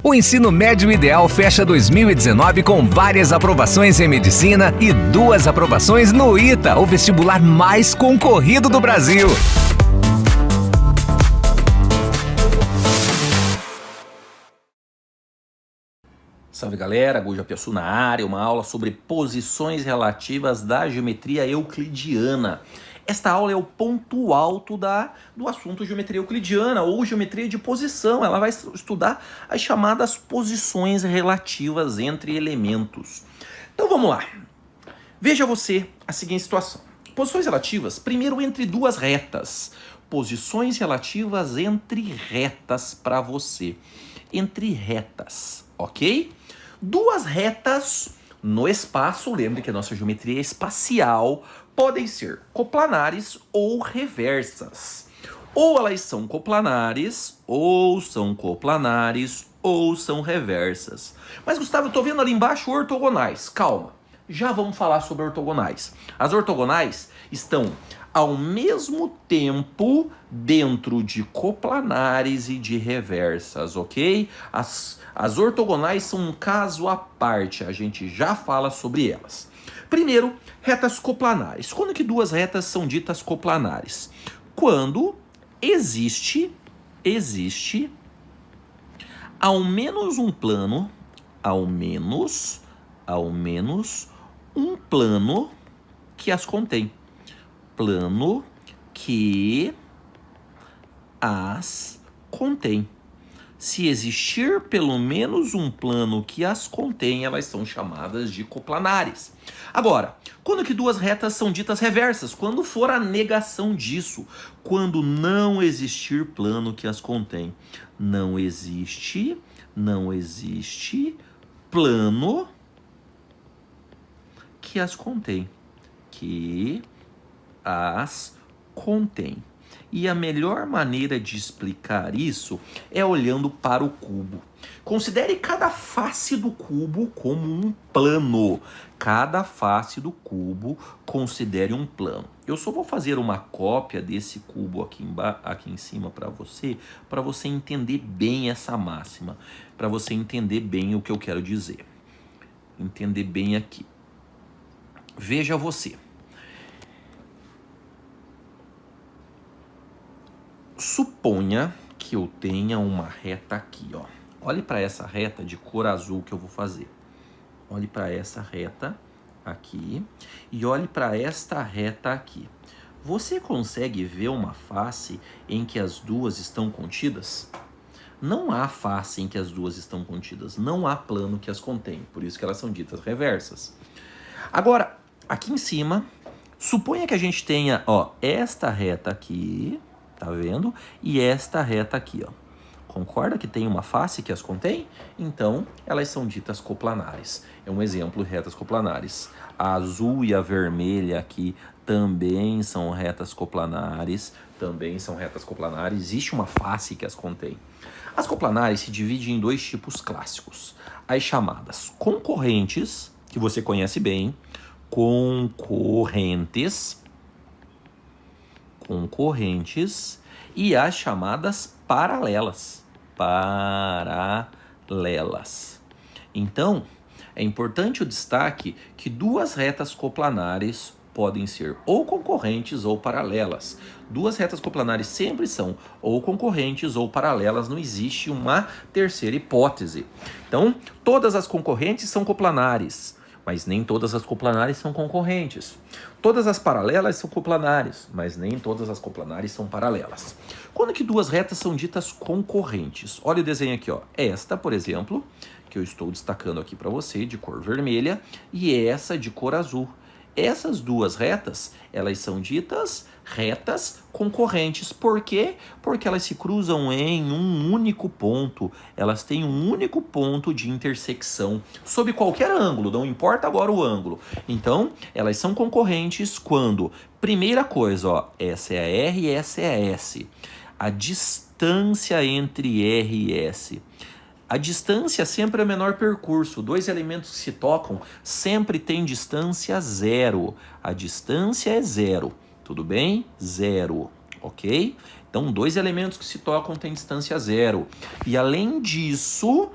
O ensino médio ideal fecha 2019 com várias aprovações em medicina e 2 aprovações no ITA, o vestibular mais concorrido do Brasil. Salve galera, Guja Piaçu na área, uma aula sobre posições relativas da geometria euclidiana. Esta aula é o ponto alto do assunto geometria euclidiana ou geometria de posição. Ela vai estudar as chamadas posições relativas entre elementos. Então vamos lá. Veja você a seguinte situação. Posições relativas, primeiro entre 2 retas. Posições relativas entre retas para você. Entre retas, ok? 2 retas no espaço, lembre que a nossa geometria é espacial, podem ser coplanares ou reversas. Ou elas são coplanares, ou são coplanares, ou são reversas. Mas Gustavo, eu estou vendo ali embaixo ortogonais. Calma, já vamos falar sobre ortogonais. As ortogonais estão ao mesmo tempo dentro de coplanares e de reversas, ok? As ortogonais são um caso à parte, a gente já fala sobre elas. Primeiro, retas coplanares. Quando que 2 retas são ditas coplanares? Quando existe ao menos um plano, um plano que as contém. Plano que as contém. Se existir pelo menos um plano que as contém, elas são chamadas de coplanares. Agora, quando que 2 retas são ditas reversas? Quando for a negação disso. Quando não existir plano que as contém. Não existe plano que as contém. E a melhor maneira de explicar isso é olhando para o cubo. Considere cada face do cubo como um plano. Cada face do cubo considere um plano. Eu só vou fazer uma cópia desse cubo aqui em cima para você entender bem essa máxima, para você entender bem o que eu quero dizer. Entender bem aqui. Veja você. Suponha que eu tenha uma reta aqui, ó. Olhe para essa reta de cor azul que eu vou fazer. Olhe para essa reta aqui e olhe para esta reta aqui. Você consegue ver uma face em que as 2 estão contidas? Não há face em que as 2 estão contidas. Não há plano que as contém. Por isso que elas são ditas reversas. Agora, aqui em cima, suponha que a gente tenha, ó, esta reta aqui. Tá vendo? E esta reta aqui, ó. Concorda que tem uma face que as contém? Então, elas são ditas coplanares. É um exemplo de retas coplanares. A azul e a vermelha aqui também são retas coplanares. Existe uma face que as contém. As coplanares se dividem em 2 tipos clássicos. As chamadas concorrentes, que você conhece bem. Concorrentes e as chamadas paralelas. Então, é importante o destaque que 2 retas coplanares podem ser ou concorrentes ou paralelas. 2 retas coplanares sempre são ou concorrentes ou paralelas, não existe uma terceira hipótese. Então, todas as concorrentes são coplanares, mas nem todas as coplanares são concorrentes. Todas as paralelas são coplanares, mas nem todas as coplanares são paralelas. Quando que 2 retas são ditas concorrentes? Olha o desenho aqui, ó. Esta, por exemplo, que eu estou destacando aqui para você, de cor vermelha, e essa de cor azul. Essas 2 retas, elas são ditas retas concorrentes. Por quê? Porque elas se cruzam em um único ponto. Elas têm um único ponto de intersecção, sob qualquer ângulo, não importa agora o ângulo. Então, elas são concorrentes quando, primeira coisa, ó, essa é a R e essa é a S. A distância entre R e S. A distância sempre é o menor percurso. 2 elementos que se tocam sempre tem distância 0. A distância é 0. Tudo bem? 0. Ok? Então, dois elementos que se tocam têm distância zero. E além disso,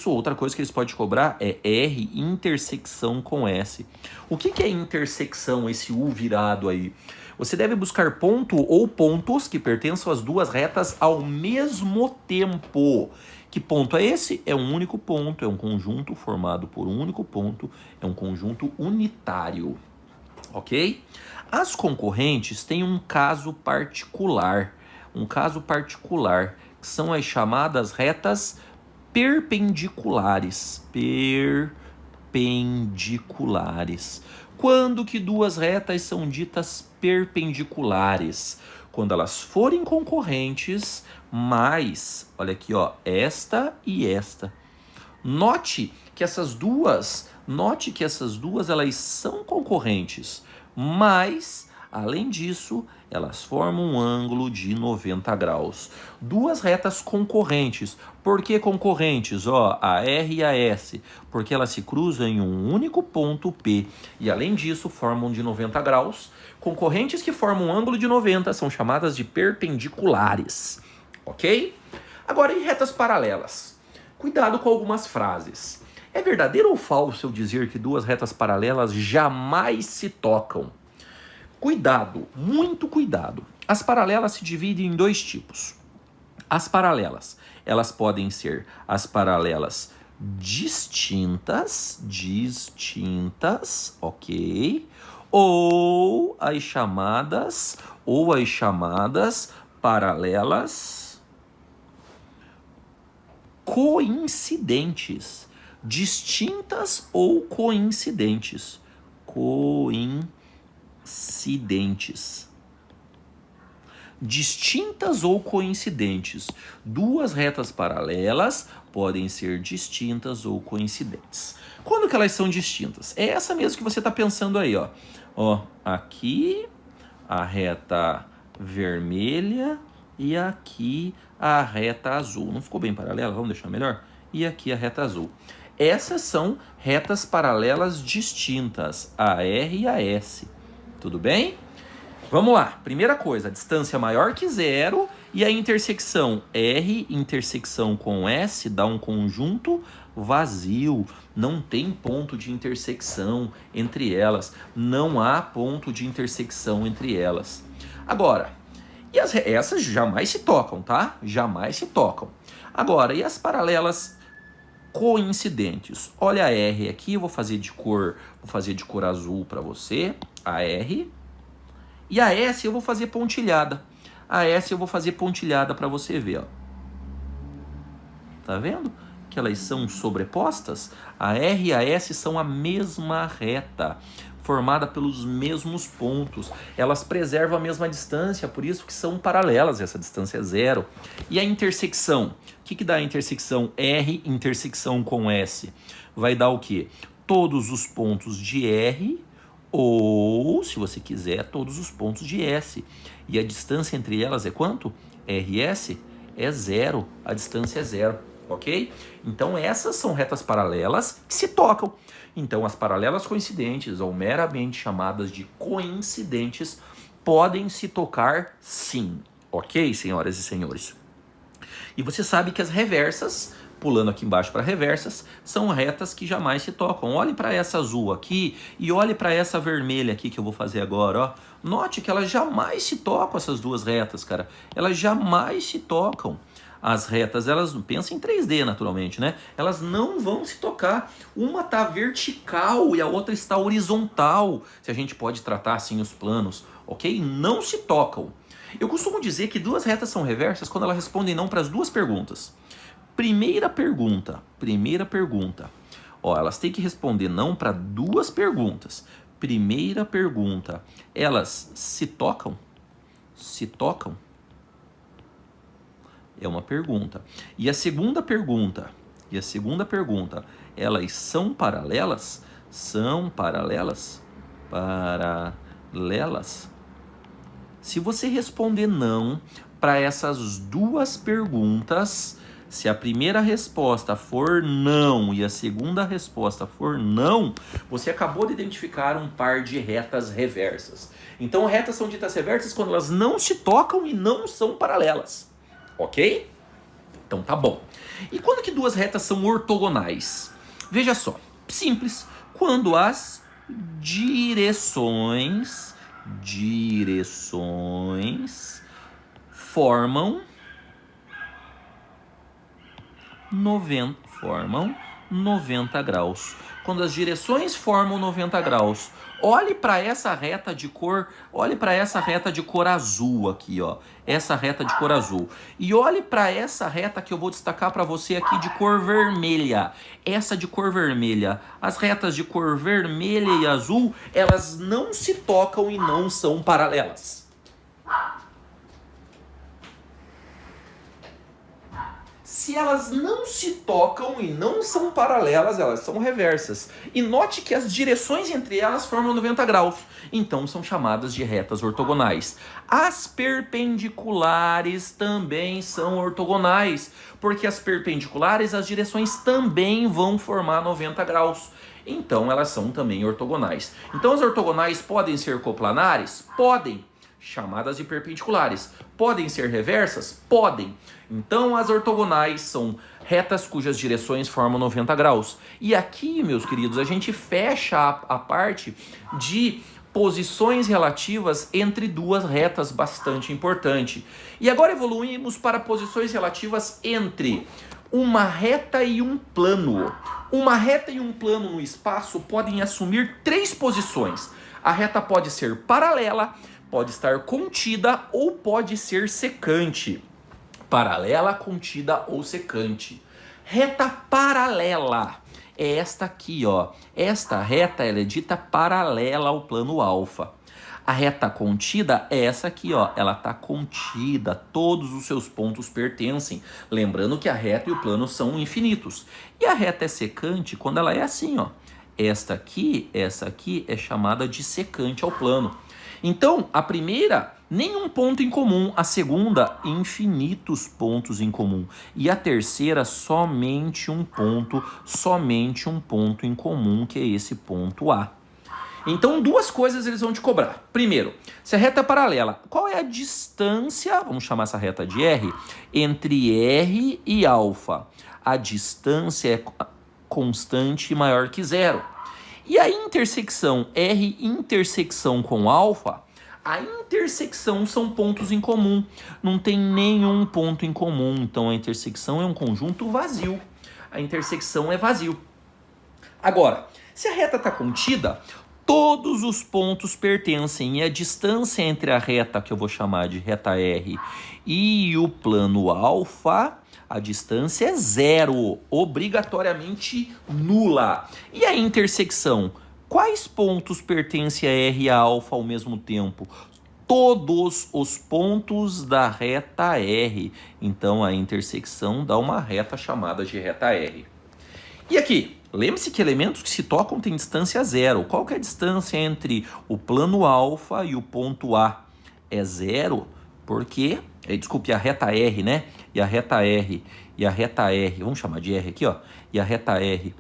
outra coisa que eles podem cobrar é R intersecção com S. O que é intersecção, esse U virado aí? Você deve buscar ponto ou pontos que pertençam às duas retas ao mesmo tempo. Que ponto é esse? É um único ponto, é um conjunto formado por um único ponto, é um conjunto unitário. Ok? As concorrentes têm um caso particular, que são as chamadas retas perpendiculares. Quando que duas retas são ditas perpendiculares? Quando elas forem concorrentes, mais, olha aqui, ó, esta e esta. Note que essas duas elas são concorrentes, mas, além disso, elas formam um ângulo de 90 graus. Duas retas concorrentes. Por que concorrentes? Ó, a R e a S. Porque elas se cruzam em um único ponto P. E, além disso, formam de 90 graus. Concorrentes que formam um ângulo de 90 são chamadas de perpendiculares. Ok? Agora, em retas paralelas. Cuidado com algumas frases. É verdadeiro ou falso eu dizer que duas retas paralelas jamais se tocam? Cuidado, muito cuidado. As paralelas se dividem em dois tipos. As paralelas, elas podem ser as paralelas distintas, ok? Ou as chamadas paralelas coincidentes. Distintas ou coincidentes. Distintas ou coincidentes. Duas retas paralelas podem ser distintas ou coincidentes. Quando que elas são distintas? É essa mesmo que você está pensando aí, ó. Ó, aqui a reta vermelha e aqui a reta azul. Não ficou bem paralela? Vamos deixar melhor? E aqui a reta azul. Essas são retas paralelas distintas, a R e a S. Tudo bem? Vamos lá. Primeira coisa, a distância maior que zero e a intersecção R intersecção com S dá um conjunto vazio. Não tem ponto de intersecção entre elas. Não há ponto de intersecção entre elas. Agora, essas jamais se tocam, tá? Jamais se tocam. Agora, e as paralelas coincidentes? Olha a R aqui, eu vou fazer de cor azul para você, a R. E a S eu vou fazer pontilhada. A S eu vou fazer pontilhada para você ver, ó. Tá vendo? Que elas são sobrepostas. A R e a S são a mesma reta, formada pelos mesmos pontos. Elas preservam a mesma distância, por isso que são paralelas, essa distância é zero. E a intersecção? O que dá a intersecção R intersecção com S? Vai dar o quê? Todos os pontos de R ou, se você quiser, todos os pontos de S. E a distância entre elas é quanto? R e S é zero, a distância é zero, ok? Então essas são retas paralelas que se tocam. Então as paralelas coincidentes, ou meramente chamadas de coincidentes, podem se tocar sim, ok, senhoras e senhores? E você sabe que as reversas, pulando aqui embaixo para reversas, são retas que jamais se tocam. Olhe para essa azul aqui e olhe para essa vermelha aqui que eu vou fazer agora, ó. Note que elas jamais se tocam, essas duas retas, cara. Elas jamais se tocam. As retas, elas pensam em 3D naturalmente, né? Elas não vão se tocar. Uma está vertical e a outra está horizontal, se a gente pode tratar assim os planos, ok? Não se tocam. Eu costumo dizer que duas retas são reversas quando elas respondem não para as duas perguntas. Primeira pergunta. Ó, elas têm que responder não para duas perguntas. Primeira pergunta. Elas se tocam? Se tocam? É uma pergunta. E a segunda pergunta? Elas são paralelas? São paralelas? Paralelas? Se você responder não para essas duas perguntas, Se a primeira resposta for não e a segunda resposta for não, você acabou de identificar um par de retas reversas. Então, retas são ditas reversas quando elas não se tocam e não são paralelas. Ok? Então tá bom. E quando que duas retas são ortogonais? Veja só, simples. Quando as direções formam 90 graus. Quando as direções formam 90 graus, olhe para essa reta de cor, azul aqui, ó. Essa reta de cor azul. E olhe para essa reta que eu vou destacar para você aqui de cor vermelha. Essa de cor vermelha. As retas de cor vermelha e azul, elas não se tocam e não são paralelas. Se elas não se tocam e não são paralelas, elas são reversas. E note que as direções entre elas formam 90 graus. Então são chamadas de retas ortogonais. As perpendiculares também são ortogonais, porque as perpendiculares, as direções também vão formar 90 graus. Então elas são também ortogonais. Então as ortogonais podem ser coplanares? Podem. Chamadas de perpendiculares. Podem ser reversas? Podem. Então as ortogonais são retas cujas direções formam 90 graus. E aqui, meus queridos, a gente fecha a parte de posições relativas entre duas retas, bastante importante. E agora evoluímos para posições relativas entre uma reta e um plano. Uma reta e um plano no espaço podem assumir três posições. A reta pode ser paralela, pode estar contida ou pode ser secante. Paralela, contida ou secante. Reta paralela é esta aqui, ó. Esta reta ela é dita paralela ao plano alfa. A reta contida é essa aqui, ó. Ela está contida, todos os seus pontos pertencem. Lembrando que a reta e o plano são infinitos. E a reta é secante quando ela é assim, ó. Essa aqui é chamada de secante ao plano. Então, a primeira, nenhum ponto em comum. A segunda, infinitos pontos em comum. E a terceira, somente um ponto em comum, que é esse ponto A. Então, duas coisas eles vão te cobrar. Primeiro, se a reta é paralela, qual é a distância, vamos chamar essa reta de R, entre R e alfa? A distância é constante maior que zero. E a intersecção R intersecção com alfa, a intersecção são pontos em comum. Não tem nenhum ponto em comum, então a intersecção é um conjunto vazio. A intersecção é vazio. Agora, se a reta está contida, todos os pontos pertencem e a distância entre a reta, que eu vou chamar de reta R, e o plano alfa, a distância é zero, obrigatoriamente nula. E a intersecção? Quais pontos pertencem a R e a alfa ao mesmo tempo? Todos os pontos da reta R. Então a intersecção dá uma reta chamada de reta R. E aqui, lembre-se que elementos que se tocam têm distância zero. Qual que é a distância entre o plano alfa e o ponto A? É zero, porque... Desculpe, a reta R, né? E a reta R, vamos chamar de R aqui, ó. E a reta R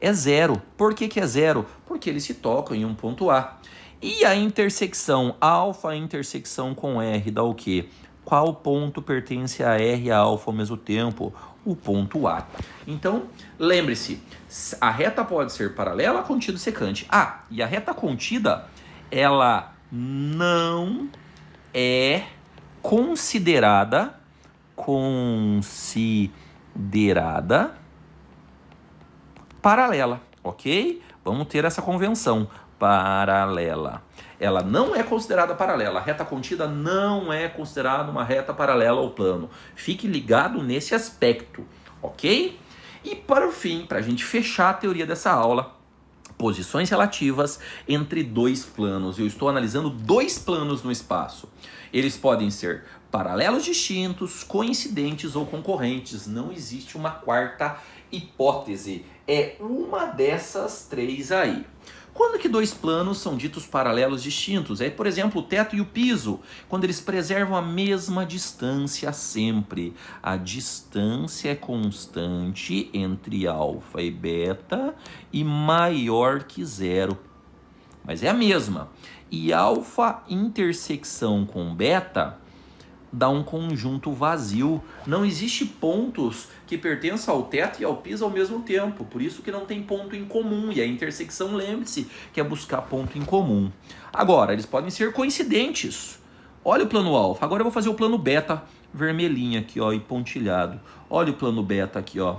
é zero. Por que é zero? Porque eles se tocam em um ponto A. E a intersecção, alfa intersecção com R dá o quê? Qual ponto pertence a R e a alfa ao mesmo tempo? O ponto A. Então, lembre-se, a reta pode ser paralela, contida e secante. Ah, e a reta contida, ela não é considerada paralela, ok? Vamos ter essa convenção, paralela. Ela não é considerada paralela, a reta contida não é considerada uma reta paralela ao plano. Fique ligado nesse aspecto, ok? E para o fim, para a gente fechar a teoria dessa aula, posições relativas entre dois planos. Eu estou analisando dois planos no espaço. Eles podem ser paralelos distintos, coincidentes ou concorrentes. Não existe uma quarta hipótese é uma dessas três aí. Quando que dois planos são ditos paralelos distintos? É, por exemplo, o teto e o piso, quando eles preservam a mesma distância sempre. A distância é constante entre alfa e beta e maior que zero. Mas é a mesma. E alfa intersecção com beta dá um conjunto vazio. Não existe pontos que pertençam ao teto e ao piso ao mesmo tempo. Por isso que não tem ponto em comum. E a intersecção, lembre-se, que é buscar ponto em comum. Agora, eles podem ser coincidentes. Olha o plano alfa. Agora eu vou fazer o plano beta vermelhinho aqui, ó, e pontilhado. Olha o plano beta aqui, ó,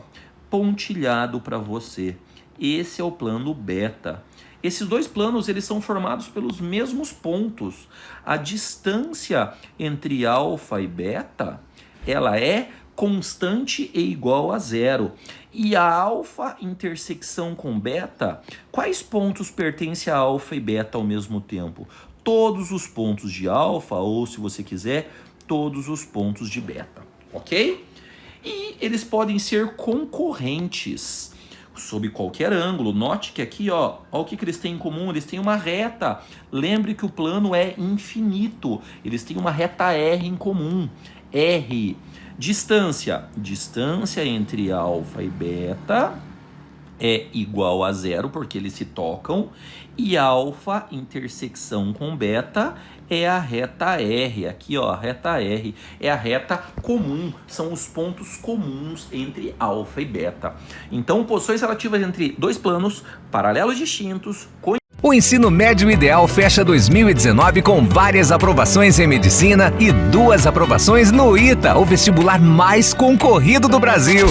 pontilhado para você. Esse é o plano beta. Esses dois planos, eles são formados pelos mesmos pontos. A distância entre alfa e beta, ela é constante e igual a zero. E a alfa intersecção com beta, quais pontos pertencem a alfa e beta ao mesmo tempo? Todos os pontos de alfa, ou se você quiser, todos os pontos de beta, ok? E eles podem ser concorrentes sob qualquer ângulo. Note que aqui, ó o que eles têm em comum, eles têm uma reta. Lembre que o plano é infinito, eles têm uma reta R em comum. R. Distância entre alfa e beta é igual a zero, porque eles se tocam, e alfa intersecção com beta é a reta R. Aqui, ó, a reta R é a reta comum, são os pontos comuns entre alfa e beta. Então, posições relativas entre dois planos paralelos distintos. O ensino médio ideal fecha 2019 com várias aprovações em medicina e 2 aprovações no ITA, o vestibular mais concorrido do Brasil.